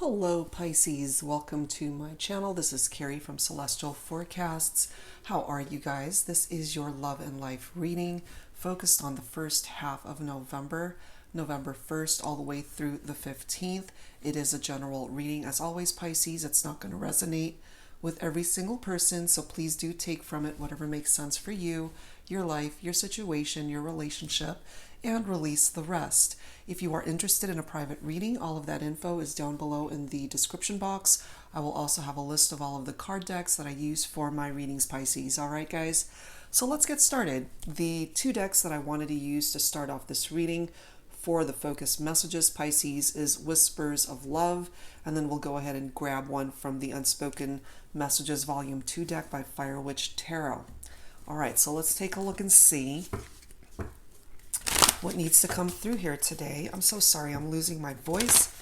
Hello Pisces, welcome to my channel. This is Carrie from Celestial Forecasts. How are you guys? This is your love and life reading focused on the first half of November, November 1st all the way through the 15th. It is a general reading. As always, Pisces, it's not going to resonate with every single person, so please do take from it whatever makes sense for you, your life, your situation, your relationship, and release the rest. If you are interested in a private reading, all of that info is down below in the description box. I will also have a list of all of the card decks that I use for my readings, Pisces. All right, guys? So let's get started. The two decks that I wanted to use to start off this reading for the focus messages, Pisces, is Whispers of Love, and then we'll go ahead and grab one from the Unspoken Messages Volume 2 deck by Fire Witch Tarot. All right, so let's take a look and see what needs to come through here today. I'm so sorry, I'm losing my voice.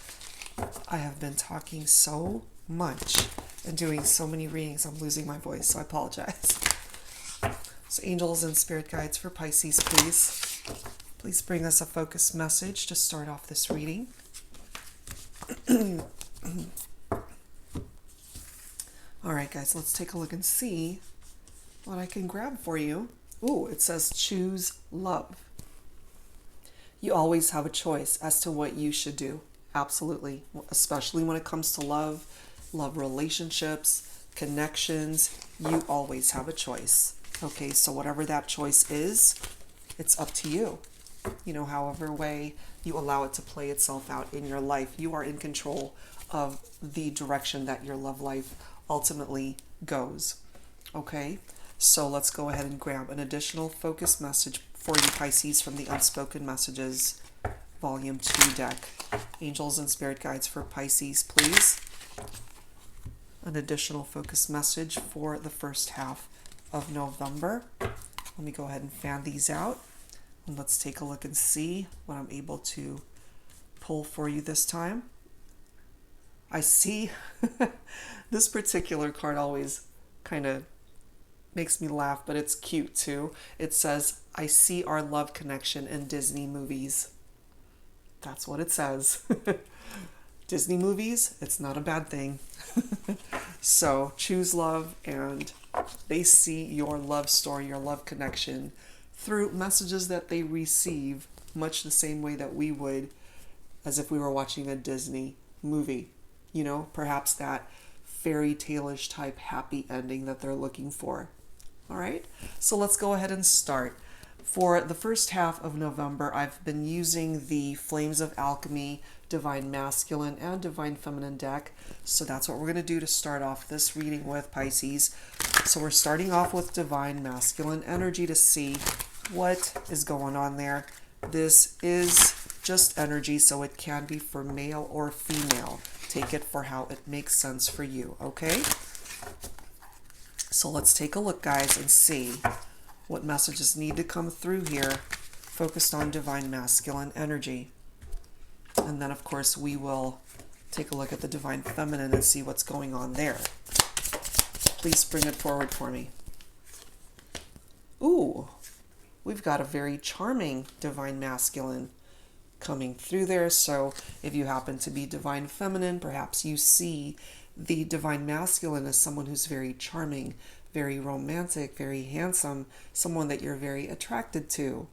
I have been talking so much and doing so many readings, I'm losing my voice, so I apologize. So angels and spirit guides for Pisces, please. Please bring us a focus message to start off this reading. All right, guys, let's take a look and see what I can grab for you. Ooh, it says choose love. You always have a choice as to what you should do. Absolutely. Especially when it comes to love, love relationships, connections, you always have a choice. Okay, so whatever that choice is, it's up to you. You know, however way you allow it to play itself out in your life, you are in control of the direction that your love life ultimately goes. Okay, so let's go ahead and grab an additional focus message for you, Pisces, from the Unspoken Messages Volume 2 deck. Angels and spirit guides for Pisces, please. An additional focus message for the first half of November. Let me go ahead and fan these out. And let's take a look and see what I'm able to pull for you this time. I see this particular card always kind of makes me laugh, but it's cute too. It says, I see our love connection in Disney movies. That's what it says. Disney movies, it's not a bad thing. So choose love, and they see your love story, your love connection through messages that they receive, much the same way that we would as if we were watching a Disney movie. You know, perhaps that fairy tale-ish type happy ending that they're looking for. All right, so let's go ahead and start. For the first half of November, I've been using the Flames of Alchemy, Divine Masculine, and Divine Feminine deck. So that's what we're going to do to start off this reading with, Pisces. So we're starting off with Divine Masculine energy to see what is going on there. This is just energy, so it can be for male or female. Take it for how it makes sense for you, okay? So let's take a look, guys, and see what messages need to come through here focused on Divine Masculine energy. And then, of course, we will take a look at the Divine Feminine and see what's going on there. Please bring it forward for me. Ooh, we've got a very charming Divine Masculine coming through there. So if you happen to be Divine Feminine, perhaps you see the Divine Masculine as someone who's very charming, very romantic, very handsome, someone that you're very attracted to.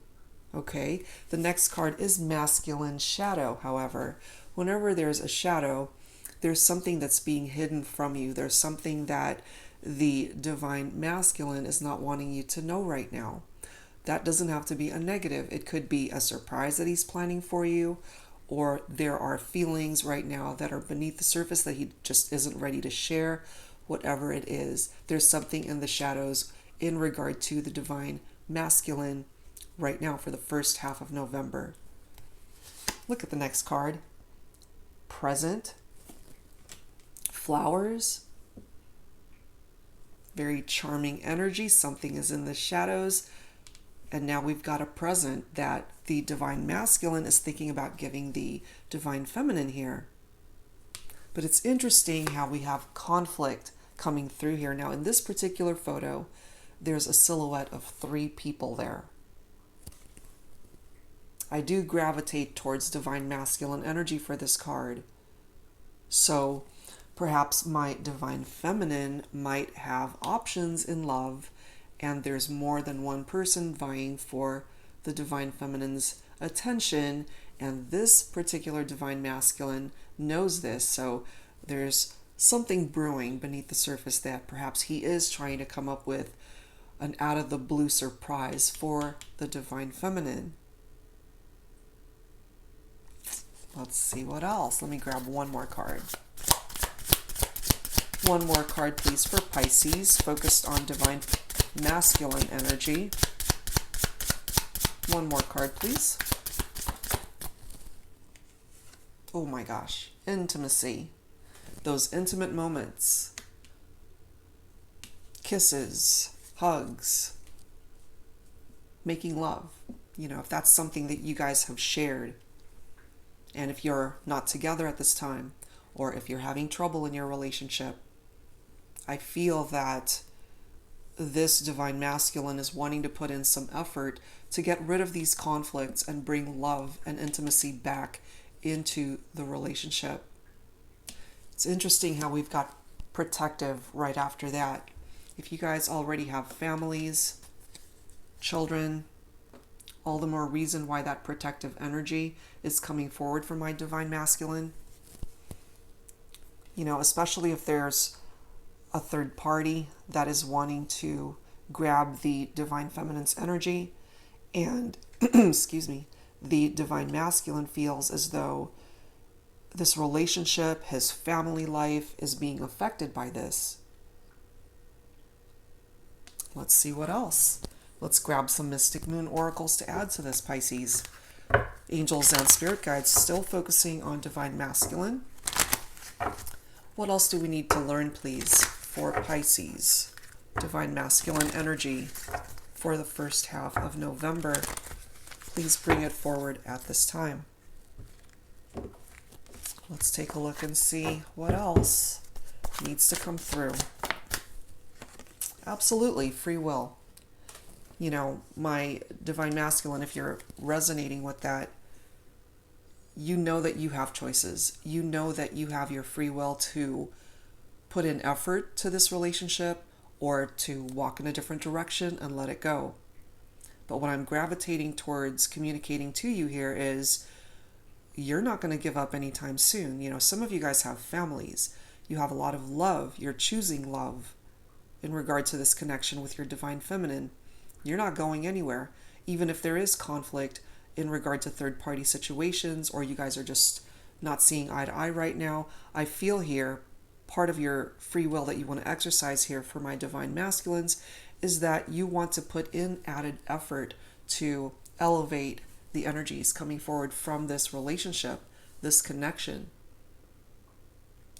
Okay, the next card is Masculine Shadow. However, whenever there's a shadow, there's something that's being hidden from you. There's something that the Divine Masculine is not wanting you to know right now. That doesn't have to be a negative. It could be a surprise that he's planning for you, or there are feelings right now that are beneath the surface that he just isn't ready to share. Whatever it is, there's something in the shadows in regard to the Divine Masculine right now for the first half of November. Look at the next card. Present. Flowers. Very charming energy. Something is in the shadows. And now we've got a present that the Divine Masculine is thinking about giving the Divine Feminine here. But it's interesting how we have conflict coming through here. Now, in this particular photo, there's a silhouette of 3 people there. I do gravitate towards Divine Masculine energy for this card. So perhaps my divine feminine might have options in love, and there's more than one person vying for the divine feminine's attention, and this particular divine masculine knows this. So there's something brewing beneath the surface that perhaps he is trying to come up with an out of the blue surprise for the divine feminine. Let's see what else. Let me grab one more card. One more card, please, for Pisces, focused on divine masculine energy. One more card, please. Oh my gosh, intimacy. Those intimate moments. Kisses, hugs, making love. You know, if that's something that you guys have shared, and if you're not together at this time, or if you're having trouble in your relationship, I feel that this divine masculine is wanting to put in some effort to get rid of these conflicts and bring love and intimacy back into the relationship. It's interesting how we've got protective right after that. If you guys already have families, children, all the more reason why that protective energy is coming forward for my divine masculine. You know, especially if there's a third party that is wanting to grab the divine feminine's energy, and excuse me, the divine masculine feels as though this relationship, his family life, is being affected by this. Let's see what else. Let's grab some Mystic Moon oracles to add to this, Pisces. Angels and spirit guides still focusing on divine masculine. What else do we need to learn, please, for Pisces? Divine masculine energy for the first half of November. Please bring it forward at this time. Let's take a look and see what else needs to come through. Absolutely, free will. You know, my divine masculine, if you're resonating with that, you know that you have choices. You know that you have your free will to put in effort to this relationship or to walk in a different direction and let it go. But what I'm gravitating towards communicating to you here is you're not going to give up anytime soon. You know, some of you guys have families. You have a lot of love. You're choosing love in regard to this connection with your divine feminine. You're not going anywhere. Even if there is conflict in regard to third-party situations, or you guys are just not seeing eye to eye right now, I feel here part of your free will that you want to exercise here for my divine masculines is that you want to put in added effort to elevate the energies coming forward from this relationship, this connection.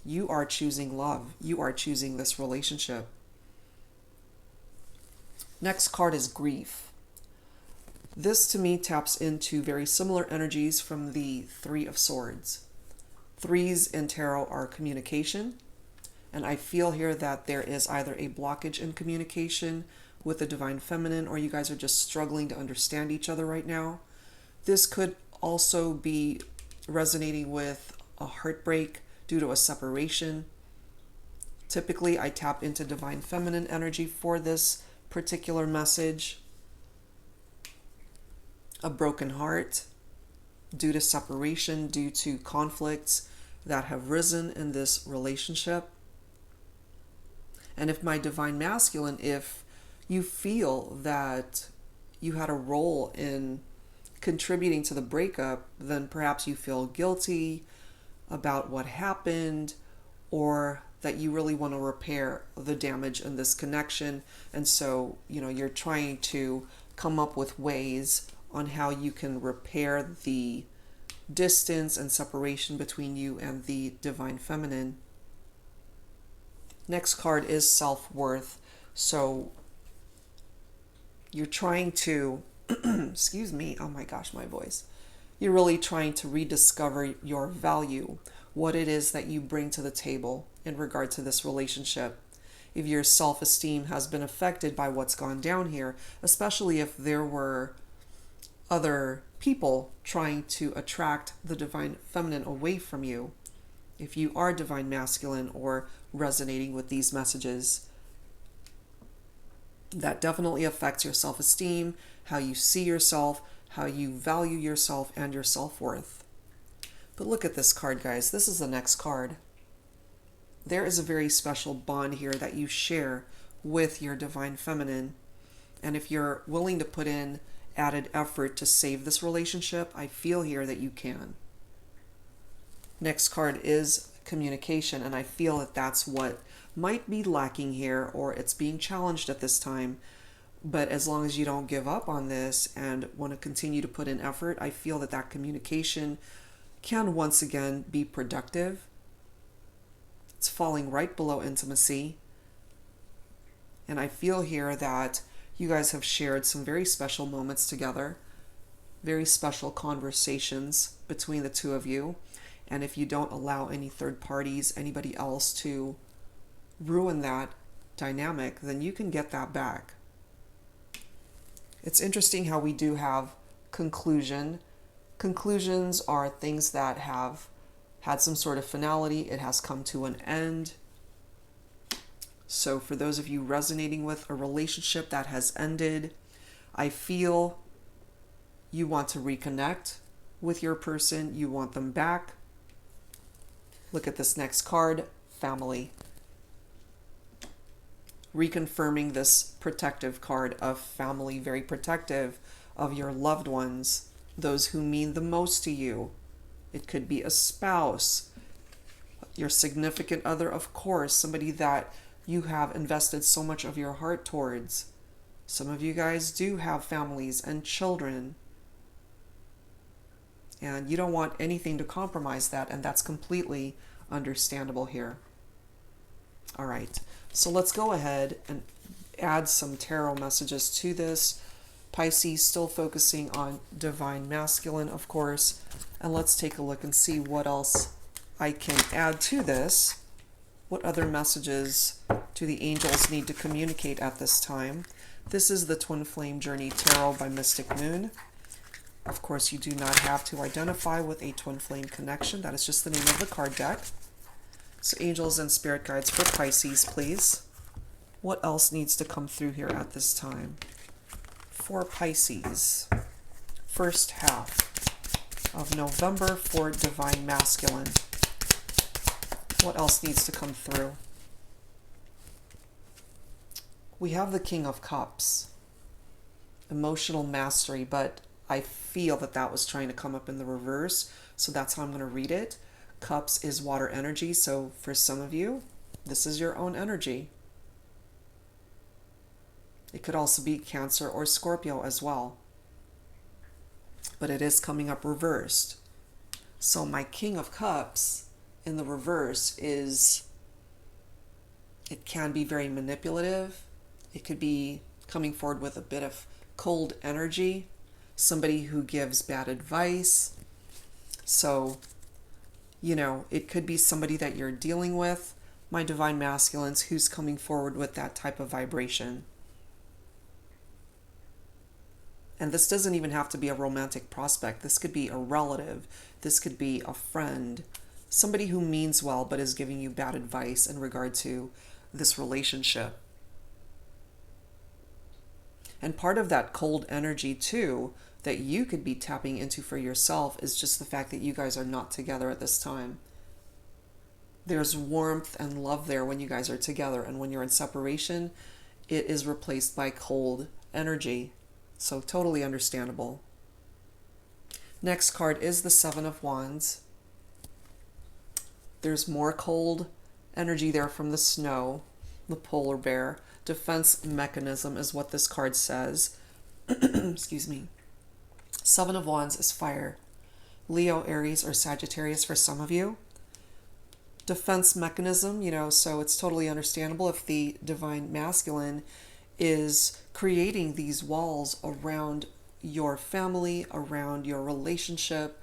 You are choosing love. You are choosing this relationship. Next card is grief. This to me taps into very similar energies from the Three of Swords. Threes in tarot are communication, and I feel here that there is either a blockage in communication with the divine feminine, or you guys are just struggling to understand each other right now. This could also be resonating with a heartbreak due to a separation. Typically, I tap into divine feminine energy for this particular message. A broken heart due to separation, due to conflicts that have risen in this relationship. And if my divine masculine, if you feel that you had a role in contributing to the breakup, then perhaps you feel guilty about what happened, or that you really want to repair the damage in this connection. And so, you know, you're trying to come up with ways on how you can repair the distance and separation between you and the divine feminine. Next card is self-worth. So you're trying to, excuse me, oh my gosh, my voice. You're really trying to rediscover your value, what it is that you bring to the table in regard to this relationship. If your self-esteem has been affected by what's gone down here, especially if there were other people trying to attract the divine feminine away from you, If you are divine masculine or resonating with these messages, that definitely affects your self-esteem, how you see yourself, how you value yourself, and your self-worth. But look at this card, guys. This is the next card. There is a very special bond here that you share with your divine feminine. And if you're willing to put in added effort to save this relationship, I feel here that you can. Next card is communication, and I feel that that's what might be lacking here, or it's being challenged at this time. But as long as you don't give up on this and want to continue to put in effort, I feel that that communication can once again be productive. It's falling right below intimacy. And I feel here that you guys have shared some very special moments together, very special conversations between the two of you. And if you don't allow any third parties, anybody else to ruin that dynamic, then you can get that back. It's interesting how we do have conclusion. Conclusions are things that have had some sort of finality. It has come to an end. So for those of you resonating with a relationship that has ended, I feel you want to reconnect with your person. You want them back. Look at this next card, family. Reconfirming this protective card of family, very protective of your loved ones, those who mean the most to you. It could be a spouse, your significant other, of course, somebody that you have invested so much of your heart towards. Some of you guys do have families and children, and you don't want anything to compromise that, and that's completely understandable here. All right, so let's go ahead and add some tarot messages to this. Pisces, still focusing on divine masculine, of course. And let's take a look and see what else I can add to this. What other messages do the angels need to communicate at this time? This is the Twin Flame Journey Tarot by Mystic Moon. Of course, you do not have to identify with a twin flame connection. That is just the name of the card deck. So angels and spirit guides for Pisces, please. What else needs to come through here at this time? For Pisces, first half of November for divine masculine. What else needs to come through? We have the King of Cups, emotional mastery, but I feel that that was trying to come up in the reverse, so that's how I'm going to read it. Cups is water energy, so for some of you, this is your own energy. It could also be Cancer or Scorpio as well, but it is coming up reversed. So my King of Cups in the reverse is, it can be very manipulative. It could be coming forward with a bit of cold energy, somebody who gives bad advice. So, you know, it could be somebody that you're dealing with, my divine masculines, who's coming forward with that type of vibration. And this doesn't even have to be a romantic prospect. This could be a relative. This could be a friend, somebody who means well but is giving you bad advice in regard to this relationship. And part of that cold energy too that you could be tapping into for yourself is just the fact that you guys are not together at this time. There's warmth and love there when you guys are together, and when you're in separation, it is replaced by cold energy. So totally understandable. Next card is the Seven of Wands. There's more cold energy there from the snow, the polar bear. Defense mechanism is what this card says. Excuse me. Seven of Wands is fire. Leo, Aries, or Sagittarius for some of you. Defense mechanism, you know, so it's totally understandable if the divine masculine is creating these walls around your family, around your relationship,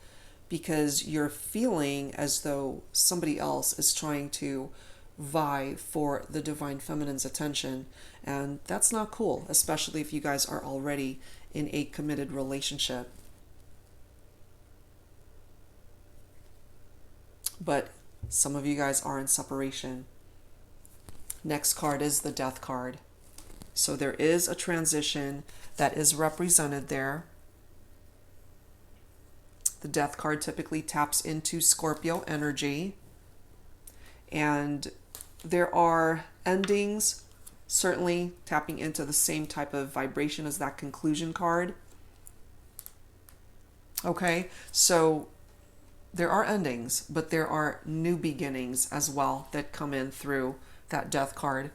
because you're feeling as though somebody else is trying to vie for the divine feminine's attention. And that's not cool, especially if you guys are already in a committed relationship. But Some of you guys are in separation. Next card is the Death card. So there is a transition that is represented there. The Death card typically taps into Scorpio energy. And there are endings, certainly tapping into the same type of vibration as that conclusion card. Okay, so there are endings, but there are new beginnings as well that come in through that Death card.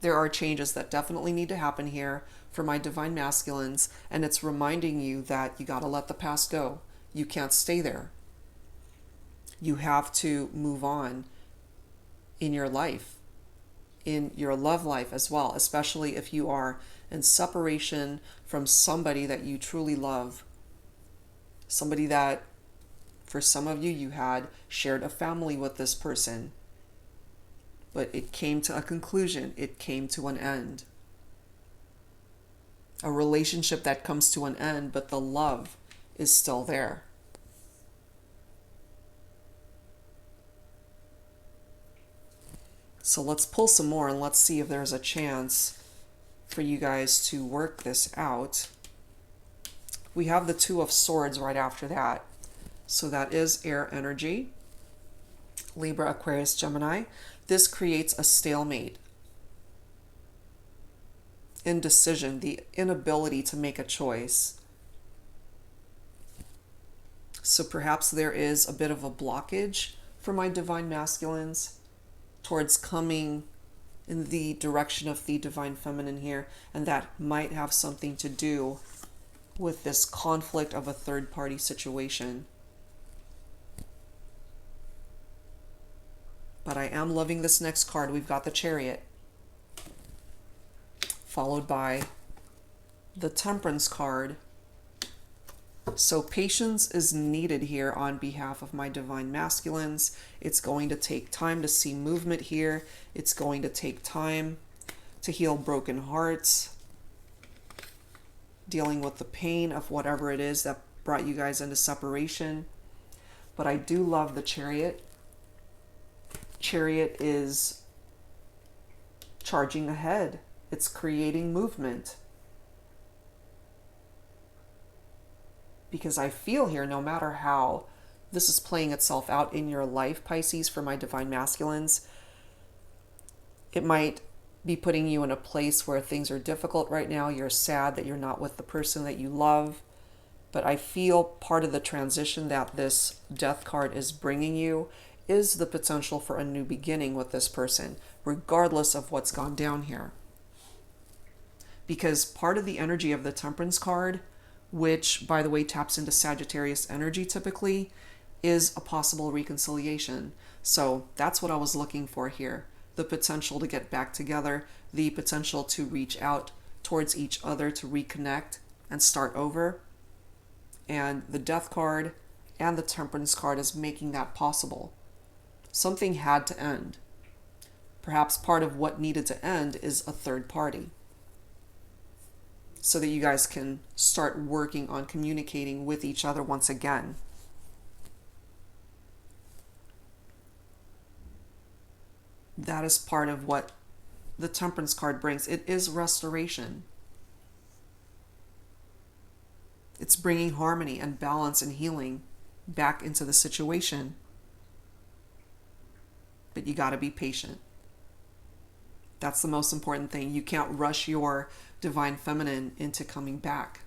There are changes that definitely need to happen here for my divine masculines, and it's reminding you that you got to let the past go. You can't stay there. You have to move on in your life, in your love life as well, especially if you are in separation from somebody that you truly love. Somebody that, for some of you, you had shared a family with this person, but it came to a conclusion. It came to an end. A relationship that comes to an end, but the love is still there. So let's pull some more and let's see if there's a chance for you guys to work this out. We have the Two of Swords right after that. So that is air energy. Libra, Aquarius, Gemini. This creates a stalemate. Indecision, the inability to make a choice. So perhaps there is a bit of a blockage for my divine masculines towards coming in the direction of the divine feminine here, and that might have something to do with this conflict of a third party situation. But I am loving this next card. We've got the Chariot, followed by the Temperance card. So patience is needed here on behalf of my divine masculines. It's going to take time to see movement here. It's going to take time to heal broken hearts, dealing with the pain of whatever it is that brought you guys into separation. But I do love the Chariot. Chariot is charging ahead. It's creating movement. Because I feel here, no matter how this is playing itself out in your life, Pisces, for my divine masculines, it might be putting you in a place where things are difficult right now. You're sad that you're not with the person that you love. But I feel part of the transition that this Death card is bringing you is the potential for a new beginning with this person, regardless of what's gone down here. Because part of the energy of the Temperance card, which, by the way, taps into Sagittarius energy typically, is a possible reconciliation. So that's what I was looking for here. The potential to get back together, the potential to reach out towards each other, to reconnect and start over. And the Death card and the Temperance card is making that possible. Something had to end. Perhaps part of what needed to end is a third party, so that you guys can start working on communicating with each other once again. That is part of what the Temperance card brings. It is restoration. It's bringing harmony and balance and healing back into the situation. But you got to be patient. That's the most important thing. You can't rush your divine feminine into coming back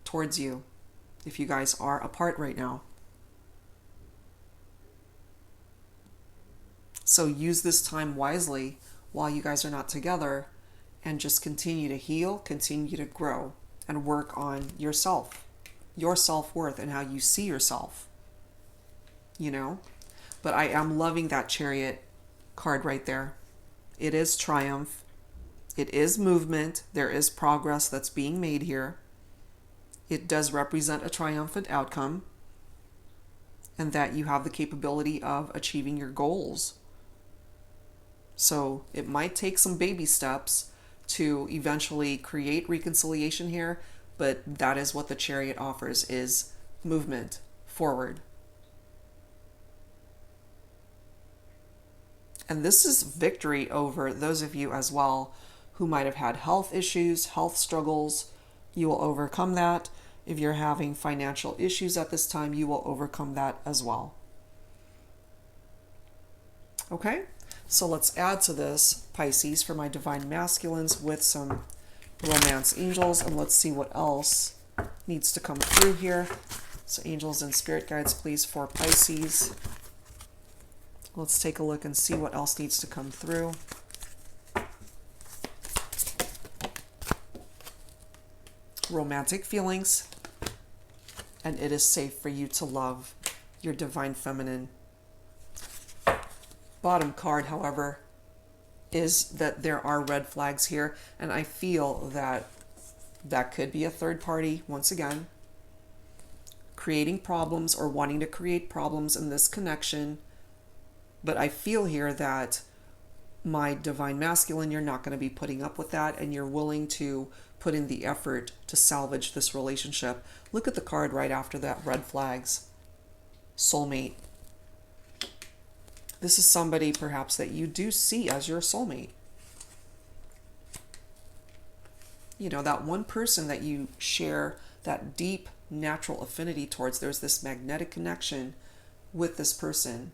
towards you if you guys are apart right now. So use this time wisely while you guys are not together, and just continue to heal, continue to grow, and work on yourself, your self-worth, and how you see yourself, you know? But I am loving that Chariot card right there. It is triumph. It is movement. There is progress that's being made here. It does represent a triumphant outcome, and that you have the capability of achieving your goals. So it might take some baby steps to eventually create reconciliation here, but that is what the Chariot offers, is movement forward. And this is victory over those of you as well who might have had health issues, health struggles. You will overcome that. If you're having financial issues at this time, you will overcome that as well. Okay, so let's add to this, Pisces, for my divine masculines with some romance angels, and let's see what else needs to come through here. So angels and spirit guides, please, for Pisces. Let's take a look and see what else needs to come through. Romantic feelings, and it is safe for you to love your divine feminine. Bottom card, however, is that there are red flags here, and I feel that that could be a third party, once again, creating problems or wanting to create problems in this connection. But I feel here that my divine masculine, you're not going to be putting up with that, and you're willing to put in the effort to salvage this relationship. Look at the card right after that, red flags. Soulmate. This is somebody perhaps that you do see as your soulmate. You know, that one person that you share that deep natural affinity towards. There's this magnetic connection with this person.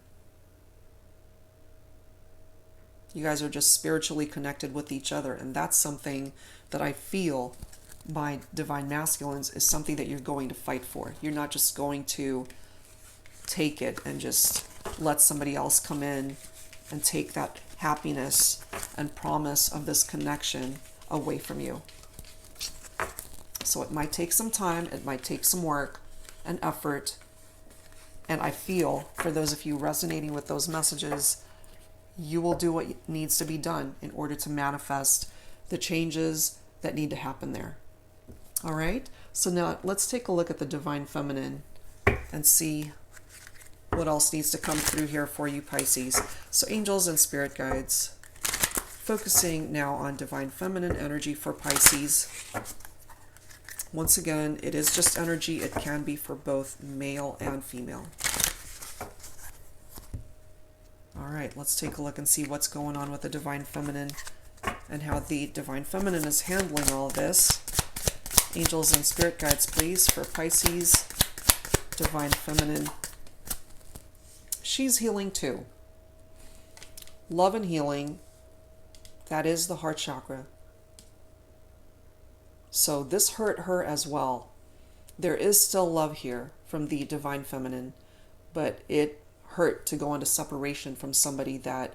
You guys are just spiritually connected with each other, and that's something that I feel my divine masculines is something that you're going to fight for. You're not just going to take it and just let somebody else come in and take that happiness and promise of this connection away from you. So it might take some time, it might take some work and effort, and I feel for those of you resonating with those messages, you will do what needs to be done in order to manifest the changes that need to happen there. All right, so now let's take a look at the divine feminine and see what else needs to come through here for you, Pisces. So angels and spirit guides, focusing now on divine feminine energy for Pisces. Once again, it is just energy. It can be for both male and female. All right, let's take a look and see what's going on with the divine feminine and how the divine feminine is handling all of this. Angels and spirit guides, please, for Pisces, divine feminine. She's healing too. Love and healing, that is the heart chakra. So this hurt her as well. There is still love here from the divine feminine, but it hurt to go into separation from somebody that,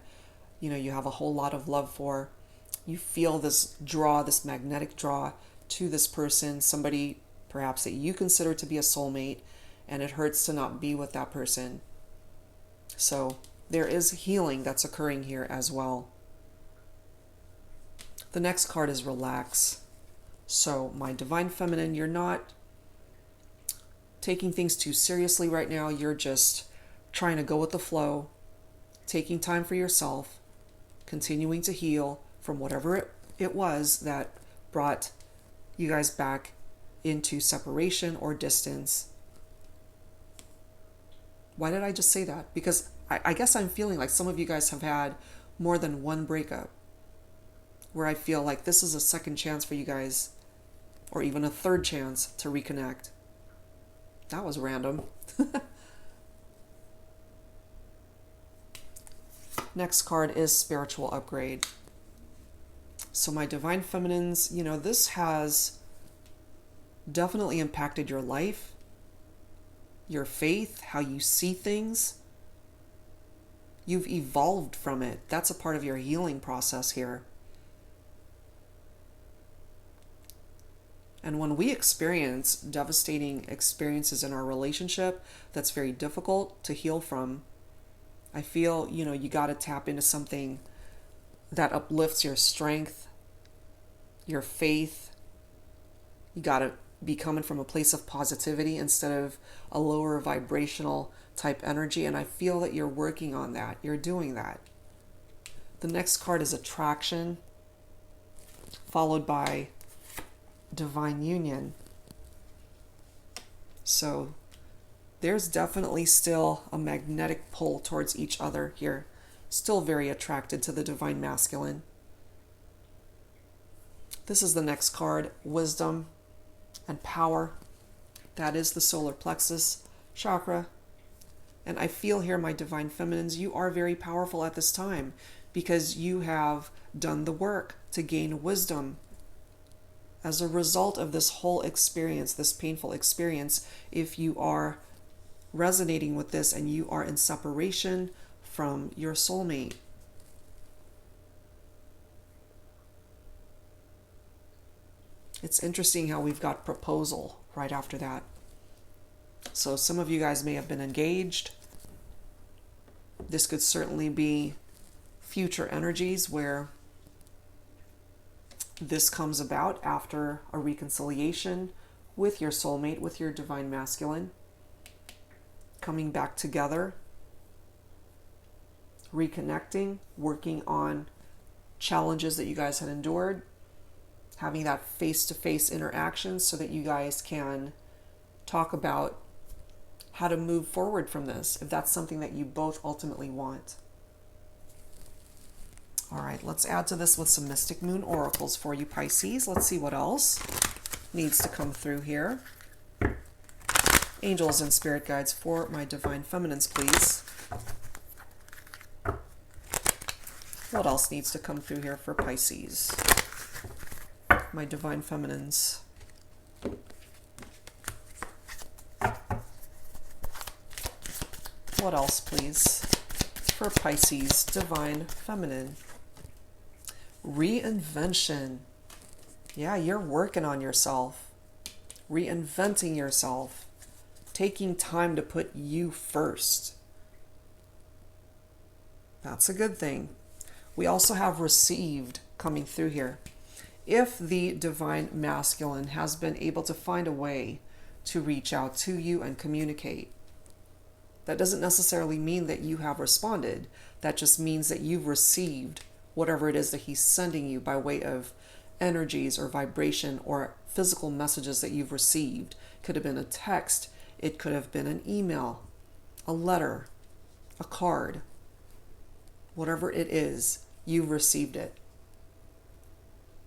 you know, you have a whole lot of love for. You feel this draw, this magnetic draw to this person, somebody perhaps that you consider to be a soulmate, and it hurts to not be with that person. So there is healing that's occurring here as well. The next card is relax. So my divine feminine, you're not taking things too seriously right now. You're just trying to go with the flow, taking time for yourself, continuing to heal from whatever it was that brought you guys back into separation or distance. Why did I just say that? Because I guess I'm feeling like some of you guys have had more than one breakup where I feel like this is a second chance for you guys, or even a third chance to reconnect. That was random. Next card is spiritual upgrade. So my divine feminines, you know, this has definitely impacted your life, your faith, how you see things. You've evolved from it. That's a part of your healing process here. And when we experience devastating experiences in our relationship that's very difficult to heal from, I feel, you know, you got to tap into something that uplifts your strength, your faith. You got to be coming from a place of positivity instead of a lower vibrational type energy. And I feel that you're working on that. You're doing that. The next card is attraction, followed by divine union. So there's definitely still a magnetic pull towards each other here. Still very attracted to the divine masculine. This is the next card, wisdom and power. That is the solar plexus chakra. And I feel here, my divine feminines, you are very powerful at this time because you have done the work to gain wisdom. As a result of this whole experience, this painful experience, if you are resonating with this and you are in separation from your soulmate, it's interesting how we've got proposal right after that. So some of you guys may have been engaged. This could certainly be future energies where this comes about after a reconciliation with your soulmate, with your divine masculine, coming back together, reconnecting, working on challenges that you guys had endured, having that face-to-face interaction so that you guys can talk about how to move forward from this, if that's something that you both ultimately want. All right, let's add to this with some Mystic Moon oracles for you, Pisces. Let's see what else needs to come through here. Angels and spirit guides for my divine feminines, please. What else needs to come through here for Pisces? My divine feminines. What else, please, for Pisces, divine feminine? Reinvention. Yeah, you're working on yourself, reinventing yourself, taking time to put you first. That's a good thing. We also have received coming through here. If the divine masculine has been able to find a way to reach out to you and communicate, that doesn't necessarily mean that you have responded. That just means that you've received whatever it is that he's sending you by way of energies or vibration or physical messages that you've received. Could have been a text. It could have been an email, a letter, a card. Whatever it is, you've received it.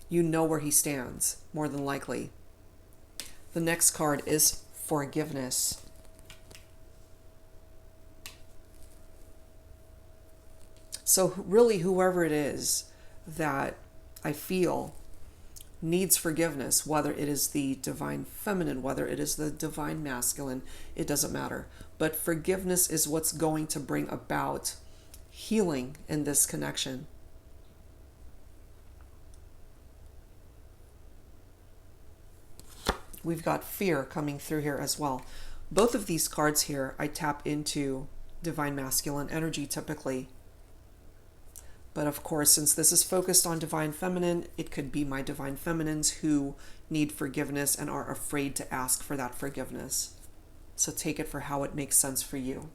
You know where he stands, more than likely. The next card is forgiveness. So really, whoever it is that I feel needs forgiveness, whether it is the divine feminine, whether it is the divine masculine, it doesn't matter. But forgiveness is what's going to bring about healing in this connection. We've got fear coming through here as well. Both of these cards here, I tap into divine masculine energy typically. But of course, since this is focused on divine feminine, it could be my divine feminines who need forgiveness and are afraid to ask for that forgiveness. So take it for how it makes sense for you.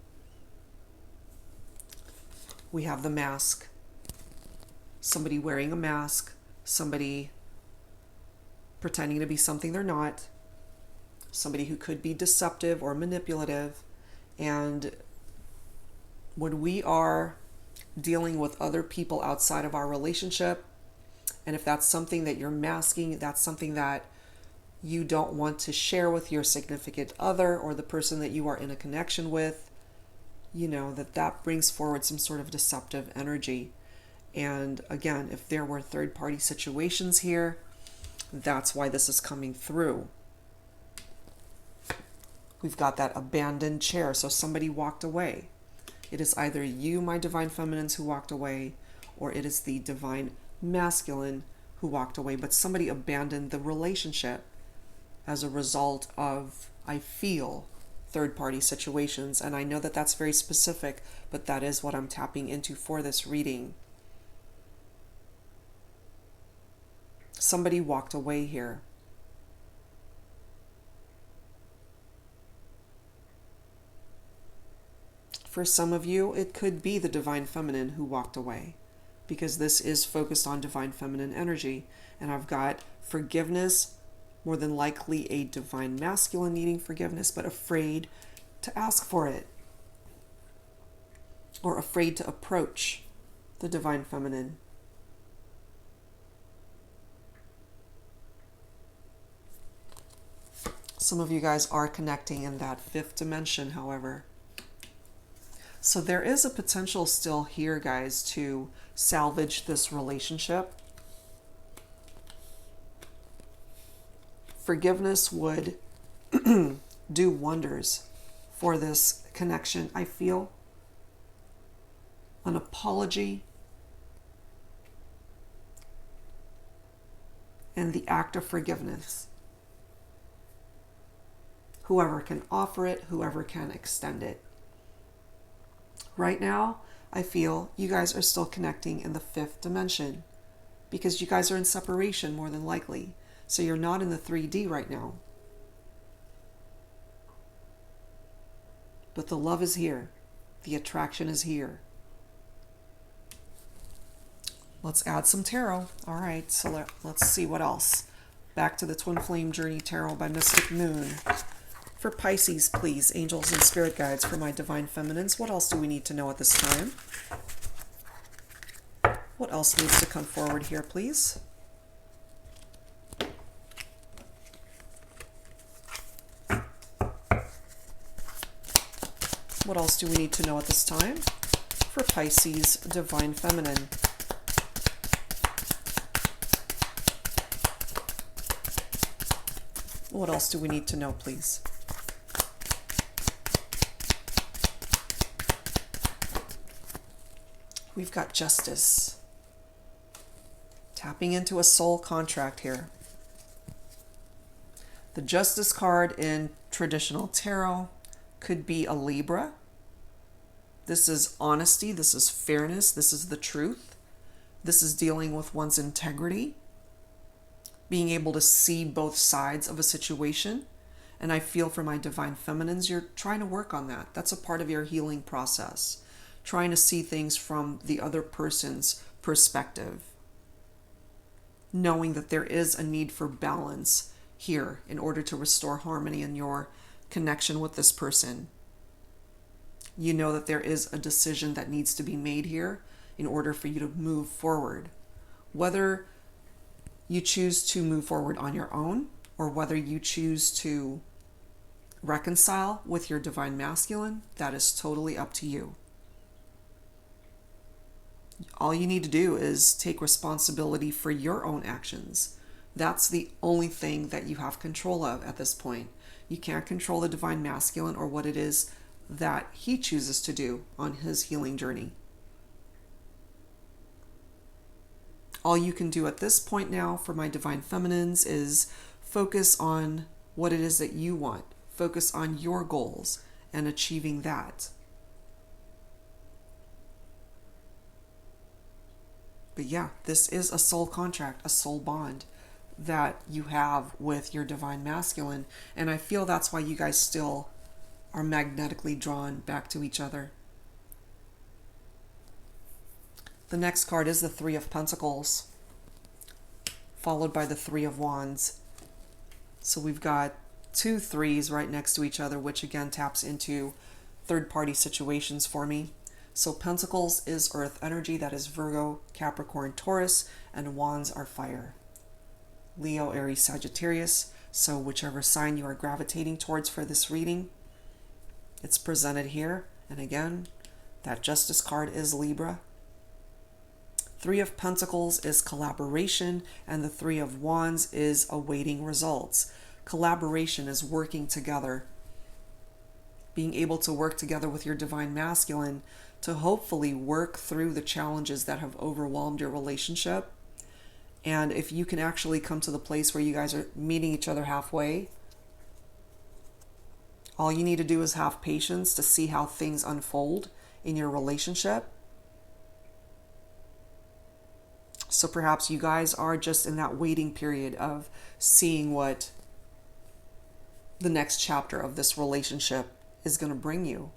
We have the mask. Somebody wearing a mask, somebody pretending to be something they're not, somebody who could be deceptive or manipulative. And when we are dealing with other people outside of our relationship, and if that's something that you're masking, that's something that you don't want to share with your significant other or the person that you are in a connection with, you know that brings forward some sort of deceptive energy. And again, if there were third-party situations here, that's why this is coming through. We've got that abandoned chair, so somebody walked away. It is either you, my divine feminines, who walked away, or it is the divine masculine who walked away. But somebody abandoned the relationship as a result of, I feel, third-party situations. And I know that that's very specific, but that is what I'm tapping into for this reading. Somebody walked away here. For some of you, it could be the divine feminine who walked away, because this is focused on divine feminine energy. And I've got forgiveness, more than likely a divine masculine needing forgiveness, but afraid to ask for it, or afraid to approach the divine feminine. Some of you guys are connecting in that fifth dimension, however. So there is a potential still here, guys, to salvage this relationship. Forgiveness would do wonders for this connection, I feel. An apology and the act of forgiveness. Whoever can offer it, whoever can extend it. Right now, I feel you guys are still connecting in the fifth dimension because you guys are in separation more than likely. So you're not in the 3D right now. But the love is here. The attraction is here. Let's add some tarot. All right, so let's see what else. Back to the Twin Flame Journey Tarot by Mystic Moon. For Pisces, please, angels and spirit guides for my divine feminines. What else do we need to know at this time? What else needs to come forward here, please? What else do we need to know at this time for Pisces, divine feminine? What else do we need to know, please? We've got justice. Tapping into a soul contract here. The justice card in traditional tarot could be a Libra. This is honesty. This is fairness. This is the truth. This is dealing with one's integrity. Being able to see both sides of a situation. And I feel for my divine feminines, you're trying to work on that. That's a part of your healing process. Trying to see things from the other person's perspective. Knowing that there is a need for balance here in order to restore harmony in your connection with this person. You know that there is a decision that needs to be made here in order for you to move forward. Whether you choose to move forward on your own or whether you choose to reconcile with your divine masculine, that is totally up to you. All you need to do is take responsibility for your own actions. That's the only thing that you have control of at this point. You can't control the divine masculine or what it is that he chooses to do on his healing journey. All you can do at this point now for my divine feminines is focus on what it is that you want. Focus on your goals and achieving that. But yeah, this is a soul contract, a soul bond that you have with your divine masculine. And I feel that's why you guys still are magnetically drawn back to each other. The next card is the Three of Pentacles, followed by the Three of Wands. So we've got two threes right next to each other, which again taps into third-party situations for me. So Pentacles is earth energy, that is Virgo, Capricorn, Taurus, and Wands are fire. Leo, Aries, Sagittarius. So whichever sign you are gravitating towards for this reading, it's presented here. And again, that Justice card is Libra. Three of Pentacles is collaboration, and the Three of Wands is awaiting results. Collaboration is working together. Being able to work together with your divine masculine to hopefully work through the challenges that have overwhelmed your relationship. And if you can actually come to the place where you guys are meeting each other halfway, all you need to do is have patience to see how things unfold in your relationship. So perhaps you guys are just in that waiting period of seeing what the next chapter of this relationship is going to bring you.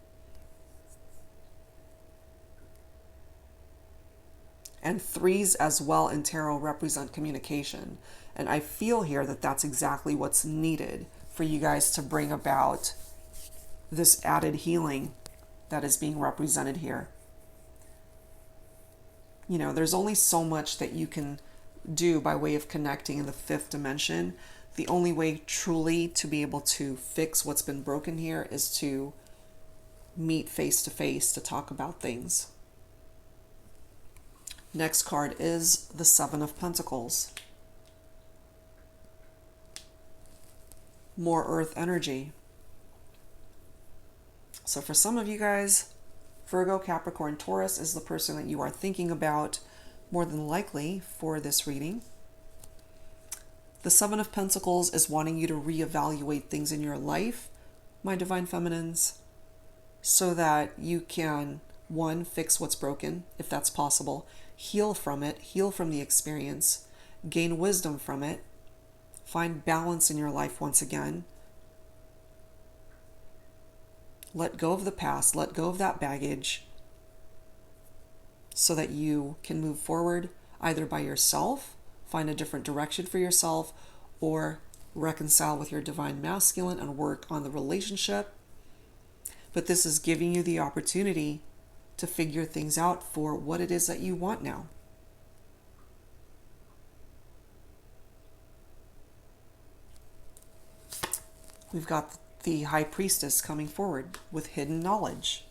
And threes as well in tarot represent communication. And I feel here that that's exactly what's needed for you guys to bring about this added healing that is being represented here. You know, there's only so much that you can do by way of connecting in the fifth dimension. The only way truly to be able to fix what's been broken here is to meet face to face to talk about things. Next card is the Seven of Pentacles. More earth energy. So for some of you guys, Virgo, Capricorn, Taurus is the person that you are thinking about more than likely for this reading. The Seven of Pentacles is wanting you to reevaluate things in your life, my divine feminines, so that you can, one, fix what's broken, if that's possible, heal from it, heal from the experience, gain wisdom from it, find balance in your life once again. Let go of the past, let go of that baggage, so that you can move forward either by yourself, find a different direction for yourself, or reconcile with your divine masculine and work on the relationship. But this is giving you the opportunity to figure things out for what it is that you want now. We've got the High Priestess coming forward with hidden knowledge.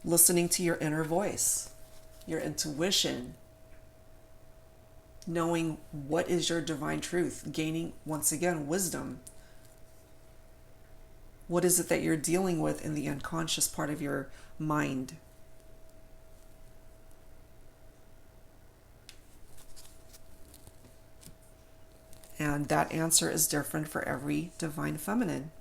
Listening to your inner voice, your intuition, knowing what is your divine truth, gaining, once again, wisdom. What is it that you're dealing with in the unconscious part of your mind? And that answer is different for every divine feminine.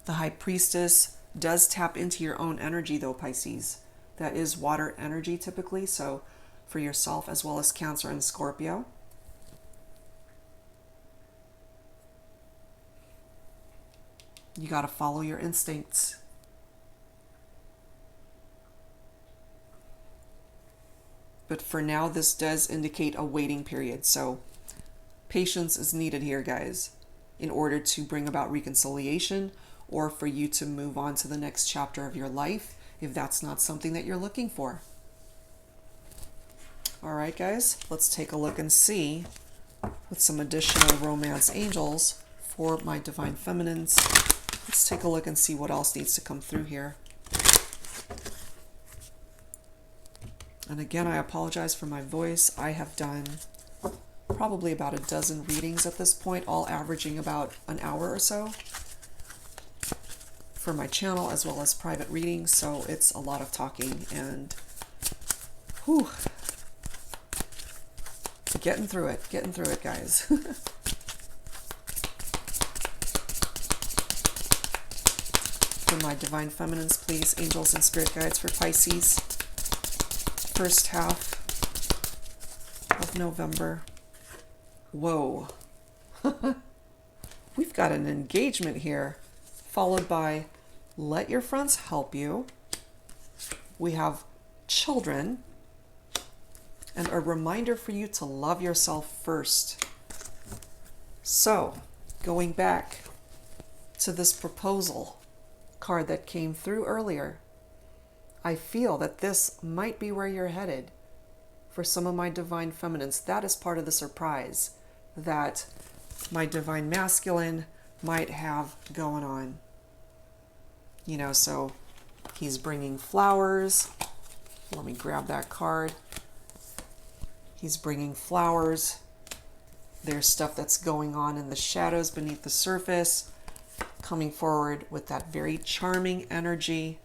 The High Priestess does tap into your own energy though, Pisces. That is water energy typically, so for yourself as well as Cancer and Scorpio. You got to follow your instincts. But for now, this does indicate a waiting period. So patience is needed here, guys, in order to bring about reconciliation or for you to move on to the next chapter of your life if that's not something that you're looking for. All right, guys, let's take a look and see with some additional romance angels for my divine feminines. Let's take a look and see what else needs to come through here. And again, I apologize for my voice. I have done probably about a dozen readings at this point, all averaging about an hour or so for my channel as well as private readings. So it's a lot of talking and whew, getting through it, guys. For my divine feminines, please, angels and spirit guides for Pisces. First half of November. Whoa. We've got an engagement here, followed by let your friends help you. We have children, and a reminder for you to love yourself first. So, going back to this proposal card that came through earlier, I feel that this might be where you're headed for some of my divine feminines. That is part of the surprise that my divine masculine might have going on. You know, so he's bringing flowers. Let me grab that card. He's bringing flowers. There's stuff that's going on in the shadows beneath the surface, coming forward with that very charming energy.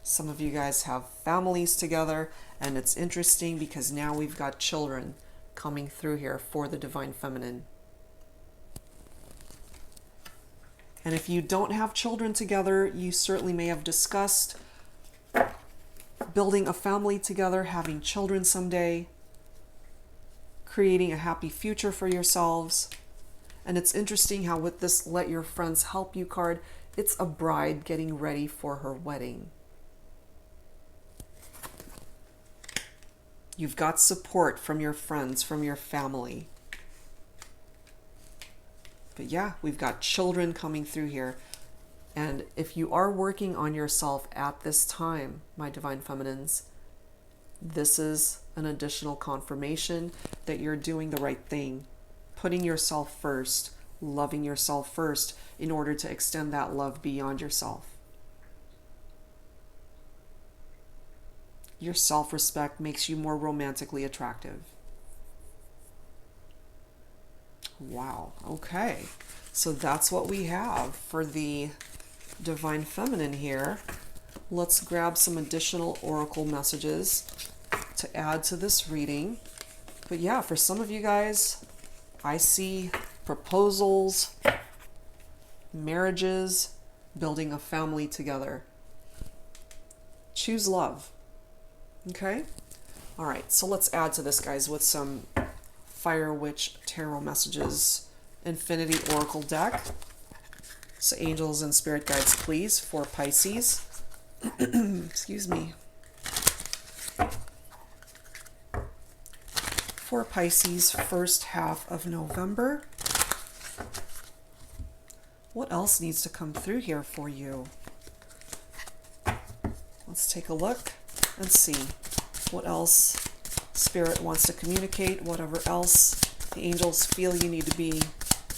Some of you guys have families together, and it's interesting because now we've got children coming through here for the divine feminine. And if you don't have children together, you certainly may have discussed building a family together, having children someday, creating a happy future for yourselves. And it's interesting how with this let your friends help you card, it's a bride getting ready for her wedding. You've got support from your friends, from your family. But yeah, we've got children coming through here. And if you are working on yourself at this time, my divine feminines, this is an additional confirmation that you're doing the right thing, putting yourself first, loving yourself first in order to extend that love beyond yourself. Your self-respect makes you more romantically attractive. Wow, okay. So that's what we have for the divine feminine here. Let's grab some additional oracle messages to add to this reading. But yeah, for some of you guys, I see proposals, marriages, building a family together. Choose love. Okay? All right, so let's add to this, guys, with some Fire Witch Tarot messages, Infinity Oracle deck. So angels and spirit guides, please, for Pisces. Excuse me. For Pisces, first half of November. What else needs to come through here for you? Let's take a look and see what else Spirit wants to communicate, whatever else the angels feel you need to be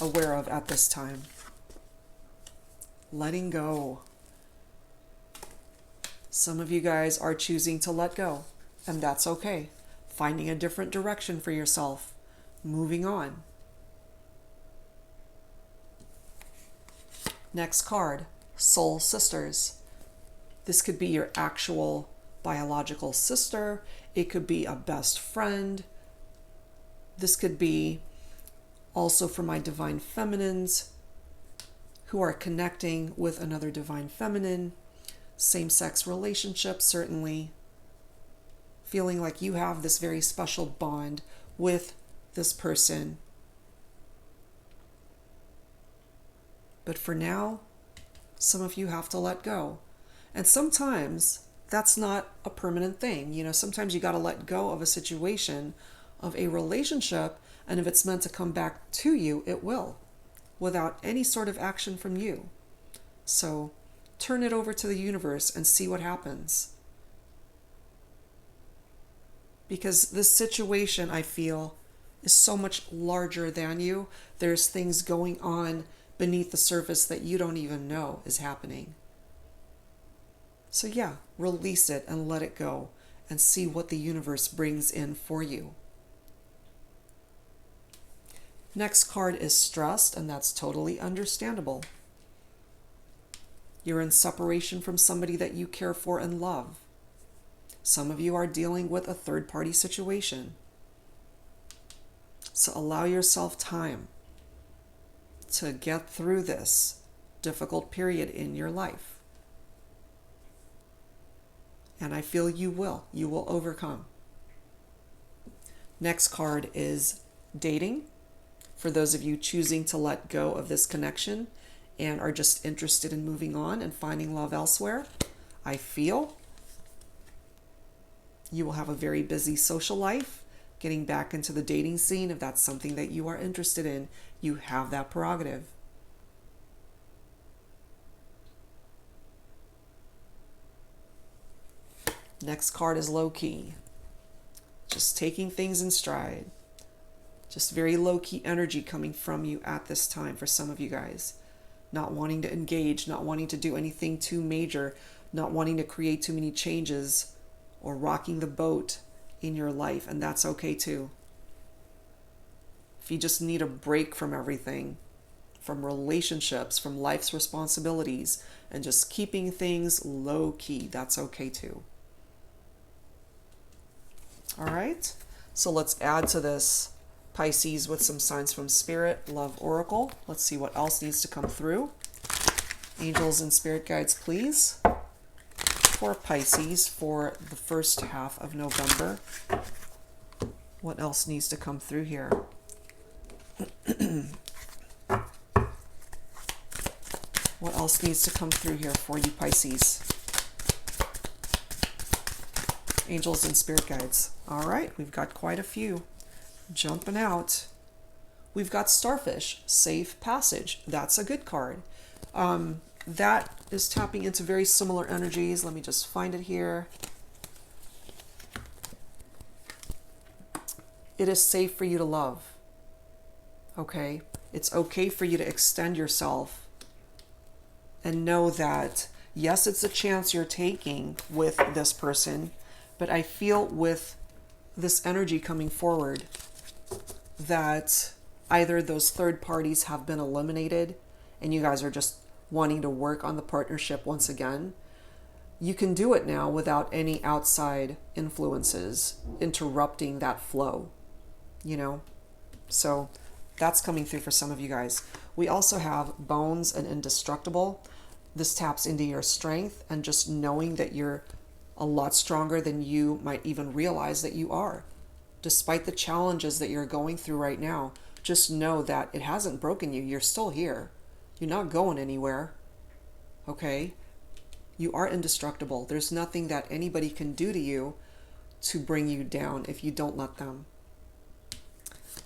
aware of at this time. Letting go. Some of you guys are choosing to let go, and that's okay. Finding a different direction for yourself. Moving on. Next card, Soul Sisters. This could be your actual biological sister. It could be a best friend. This could be also for my divine feminines who are connecting with another divine feminine. Same-sex relationships, certainly. Feeling like you have this very special bond with this person. But for now, some of you have to let go. And sometimes that's not a permanent thing. You know, sometimes you got to let go of a situation, of a relationship, and if it's meant to come back to you, it will, without any sort of action from you. So turn it over to the universe and see what happens. Because this situation, I feel, is so much larger than you. There's things going on beneath the surface that you don't even know is happening. So yeah, release it and let it go and see what the universe brings in for you. Next card is stressed, and that's totally understandable. You're in separation from somebody that you care for and love. Some of you are dealing with a third-party situation. So allow yourself time to get through this difficult period in your life. And I feel you will. You will overcome. Next card is dating. For those of you choosing to let go of this connection and are just interested in moving on and finding love elsewhere, I feel you will have a very busy social life. Getting back into the dating scene, if that's something that you are interested in, you have that prerogative. Next card is low-key. Just taking things in stride. Just very low-key energy coming from you at this time for some of you guys. Not wanting to engage, not wanting to do anything too major, not wanting to create too many changes or rocking the boat in your life, and that's okay too. If you just need a break from everything, from relationships, from life's responsibilities, and just keeping things low-key, that's okay too. All right, so let's add to this Pisces with some signs from Spirit, Love Oracle. Let's see what else needs to come through. Angels and Spirit guides, please. For Pisces for the first half of November. What else needs to come through here? What else needs to come through here for you, Pisces? Angels and spirit guides. All right, we've got quite a few jumping out. We've got Starfish, Safe Passage. That's a good card. That is tapping into very similar energies. Let me just find it here. It is safe for you to love. Okay? It's okay for you to extend yourself and know that, yes, it's a chance you're taking with this person, but I feel with this energy coming forward that either those third parties have been eliminated and you guys are just wanting to work on the partnership once again. You can do it now without any outside influences interrupting that flow, you know? So that's coming through for some of you guys. We also have Bones and Indestructible. This taps into your strength and just knowing that you're a lot stronger than you might even realize that you are. Despite the challenges that you're going through right now, just know that it hasn't broken you. You're still here. You're not going anywhere. Okay? You are indestructible. There's nothing that anybody can do to you to bring you down if you don't let them.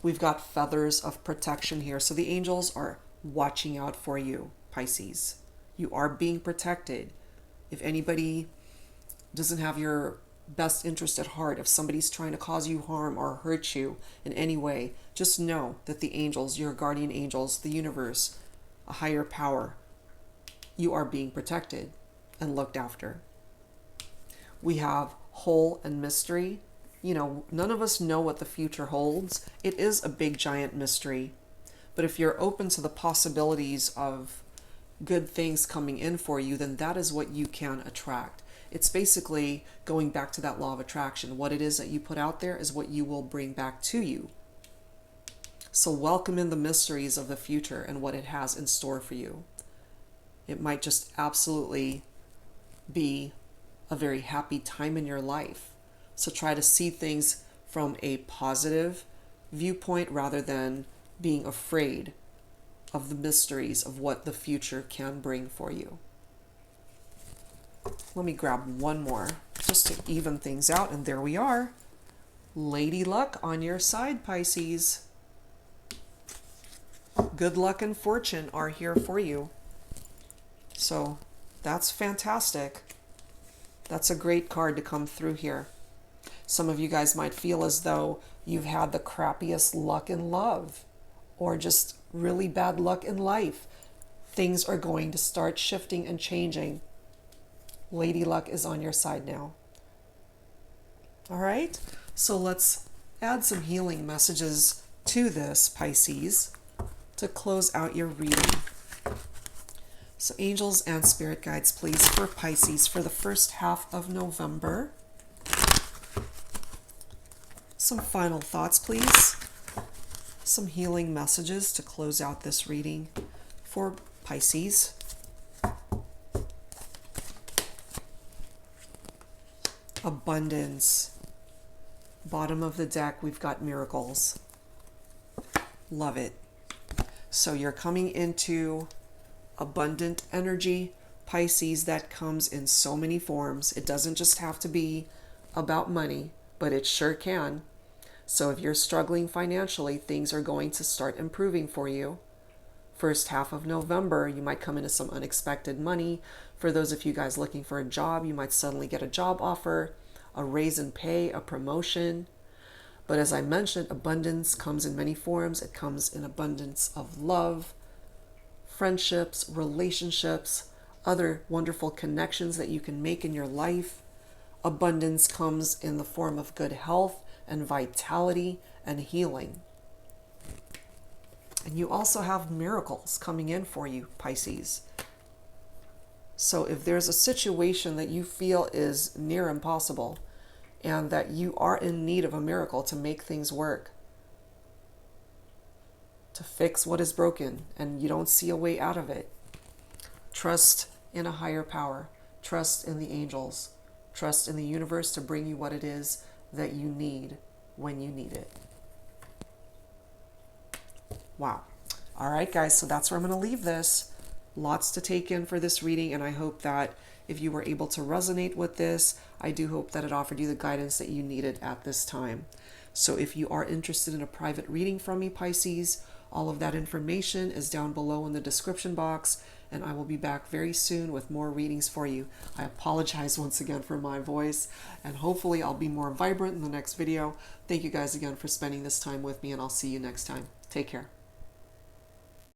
We've got Feathers of Protection here. So the angels are watching out for you, Pisces. You are being protected. If anybody doesn't have your best interest at heart, if somebody's trying to cause you harm or hurt you in any way, just know that the angels, your guardian angels, the universe, a higher power, you are being protected and looked after. We have Whole and Mystery. You know, none of us know what the future holds. It is a big giant mystery. But if you're open to the possibilities of good things coming in for you, then that is what you can attract. It's basically going back to that law of attraction. What it is that you put out there is what you will bring back to you. So welcome in the mysteries of the future and what it has in store for you. It might just absolutely be a very happy time in your life. So try to see things from a positive viewpoint rather than being afraid of the mysteries of what the future can bring for you. Let me grab one more just to even things out, and there we are. Lady Luck on your side, Pisces. Good luck and fortune are here for you. So that's fantastic. That's a great card to come through here. Some of you guys might feel as though you've had the crappiest luck in love or just really bad luck in life. Things are going to start shifting and changing. Lady Luck is on your side now. All right, so let's add some healing messages to this, Pisces, to close out your reading. So angels and spirit guides, please, for Pisces for the first half of November. Some final thoughts, please. Some healing messages to close out this reading for Pisces. Abundance. Bottom of the deck, we've got miracles. Love it. So you're coming into abundant energy, Pisces, that comes in so many forms. It doesn't just have to be about money, but it sure can. So if you're struggling financially, things are going to start improving for you. First half of November, you might come into some unexpected money. For those of you guys looking for a job, you might suddenly get a job offer, a raise in pay, a promotion. But as I mentioned, abundance comes in many forms. It comes in abundance of love, friendships, relationships, other wonderful connections that you can make in your life. Abundance comes in the form of good health and vitality and healing. And you also have miracles coming in for you, Pisces. So if there's a situation that you feel is near impossible and that you are in need of a miracle to make things work, to fix what is broken, and you don't see a way out of it, trust in a higher power, trust in the angels, trust in the universe to bring you what it is that you need when you need it. Wow. All right, guys, so that's where I'm going to leave this. lots to take in for this reading, and I hope that if you were able to resonate with this, I do hope that it offered you the guidance that you needed at this time. So if you are interested in a private reading from me, Pisces, all of that information is down below in the description box, and I will be back very soon with more readings for you. I apologize once again for my voice, and hopefully I'll be more vibrant in the next video. Thank you guys again for spending this time with me, and I'll see you next time. Take care.